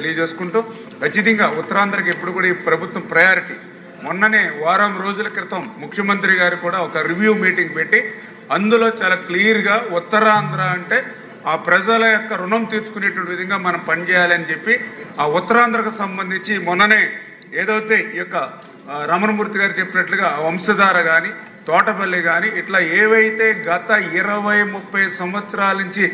తెలియజేసుకుంటూ ఖచ్చితంగా ఉత్తరాంధ్రకి ఎప్పుడు కూడా ఈ ప్రభుత్వం ప్రయారిటీ. మొన్ననే వారం రోజుల క్రితం ముఖ్యమంత్రి గారు కూడా ఒక రివ్యూ మీటింగ్ పెట్టి అందులో చాలా క్లియర్గా ఉత్తరాంధ్ర అంటే ఆ ప్రజల యొక్క రుణం తీర్చుకునేటువంటి విధంగా మనం పనిచేయాలని చెప్పి ఆ ఉత్తరాంధ్రకు సంబంధించి మొన్ననే ఏదైతే ఈ యొక్క రమణమూర్తి గారు చెప్పినట్లుగా వంశధార కానీ తోటపల్లి కానీ ఇట్లా ఏవైతే గత 20-30 సంవత్సరాల నుంచి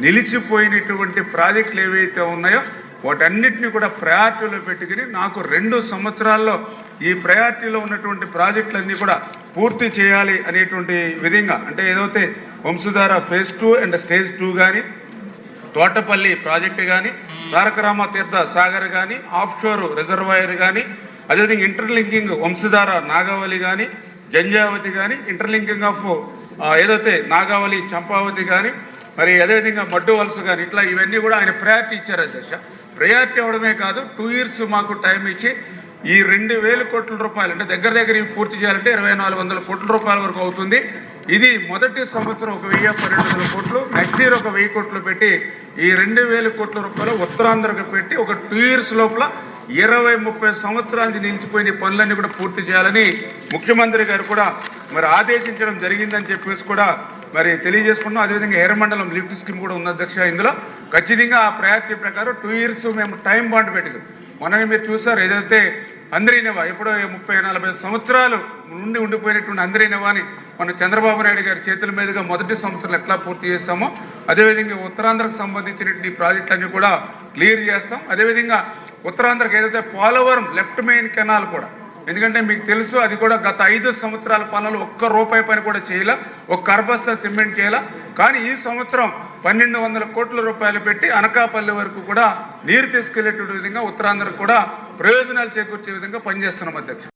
నిలిచిపోయినటువంటి ప్రాజెక్టులు ఏవైతే ఉన్నాయో వాటన్నిటిని కూడా ప్రయారిటీలో పెట్టుకుని నాకు 2 సంవత్సరాల్లో ఈ ప్రయారిటీలో ఉన్నటువంటి ప్రాజెక్టులన్నీ కూడా పూర్తి చేయాలి అనేటువంటి విధంగా అంటే ఏదైతే వంశధార ఫేజ్ 2 అండ్ స్టేజ్ 2 కానీ తోటపల్లి ప్రాజెక్టు కానీ తారకరామ తీర్థ సాగర్ కానీ ఆఫ్షోర్ రిజర్వాయర్ కానీ అదేవిధంగా ఇంటర్లింకింగ్ వంశధార నాగావళి కానీ జంజావతి కానీ ఇంటర్లింకింగ్ ఆఫ్ ఏదైతే నాగావళి చంపావతి కానీ మరి అదేవిధంగా మడ్డు వలస కానీ ఇట్లా ఇవన్నీ కూడా ఆయన ప్రయారిటీ ఇచ్చారు అధ్యక్ష. ప్రయారిటీ అవ్వడమే కాదు 2 years మాకు టైం ఇచ్చి ఈ 2,000 కోట్ల రూపాయలు అంటే దగ్గర ఇవి పూర్తి చేయాలంటే 2,400 కోట్ల రూపాయల వరకు అవుతుంది. ఇది మొదటి సంవత్సరం 1,000-1,200 కోట్లు, నెక్స్ట్ ఇయర్ 1,000 కోట్లు పెట్టి ఈ 2,000 కోట్ల రూపాయలు ఉత్తరాంధ్రకు పెట్టి ఒక 2 years లోపల 20-30 సంవత్సరాల నుంచి నిలిచిపోయిన పనులన్నీ కూడా పూర్తి చేయాలని ముఖ్యమంత్రి గారు కూడా మరి ఆదేశించడం జరిగిందని చెప్పేసి కూడా మరి తెలియజేసుకున్నాం. అదేవిధంగా ఎర్రమండలం లిఫ్ట్ స్కీమ్ కూడా ఉంది అధ్యక్ష. ఇందులో ఖచ్చితంగా ఆ ప్రయారిటీ ప్రకారం 2 years మేము టైం బాండ్ పెట్టాం. మొన్న మీరు చూసారు ఏదైతే అంద్రీనెవా ఎప్పుడో 30-40 సంవత్సరాలు నుండి ఉండిపోయినటువంటి అంద్రీనెవాని మన చంద్రబాబు నాయుడు గారి చేతుల మీదుగా మొదటి సంవత్సరాలు ఎట్లా పూర్తి చేస్తామో అదేవిధంగా ఉత్తరాంధ్రకు సంబంధించినటువంటి ప్రాజెక్టులన్నీ కూడా క్లియర్ చేస్తాం. అదేవిధంగా ఉత్తరాంధ్రకు ఏదైతే పోలవరం లెఫ్ట్ మెయిన్ కెనాల్ కూడా, ఎందుకంటే మీకు తెలుసు అది కూడా గత 5 సంవత్సరాల పనులు ₹1 పని కూడా చేయాల, ఒక కర్బస్తా సిమెంట్ చేయాల. కానీ ఈ సంవత్సరం 1,200 కోట్ల రూపాయలు పెట్టి అనకాపల్లి వరకు కూడా నీరు తీసుకెళ్లేటువంటి విధంగా ఉత్తరాంధ్రకు కూడా ప్రయోజనాలు చేకూర్చే విధంగా పనిచేస్తున్నాం అధ్యక్ష.